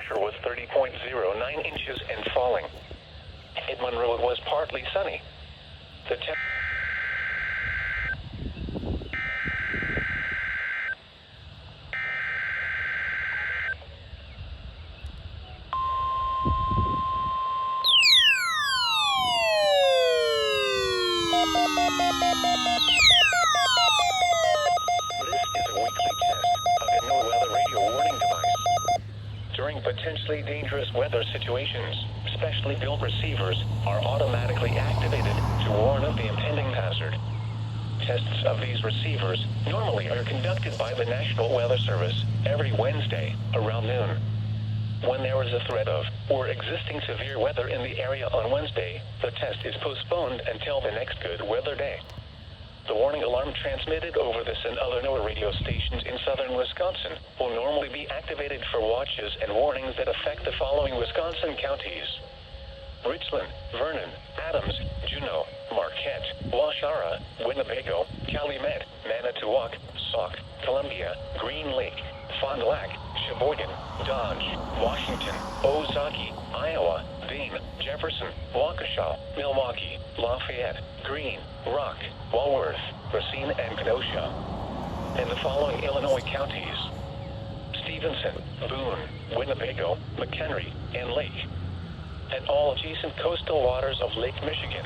pressure was 30.09 inches and falling. In Monroe, it was partly sunny. The potentially dangerous weather situations, specially built receivers are automatically activated to warn of the impending hazard. Tests of these receivers normally are conducted by the National Weather Service every Wednesday around noon. When there is a threat of or existing severe weather in the area on Wednesday, the test is postponed until the next good weather day. The warning alarm transmitted over this and other NOAA radio stations in southern Wisconsin will normally be activated for watches and warnings that affect the following Wisconsin counties: Richland, Vernon, Adams, Juneau, Marquette, Waushara, Winnebago, Calumet, Manitowoc, Sauk, Columbia, Green Lake, Fond du Lac, Sheboygan, Dodge, Washington, Ozaukee, Iowa, Dane, Jefferson, Waukesha, Milwaukee, Lafayette, Greene, Rock, Walworth, Racine, and Kenosha. And the following Illinois counties: Stevenson, Boone, Winnebago, McHenry, and Lake. And all adjacent coastal waters of Lake Michigan.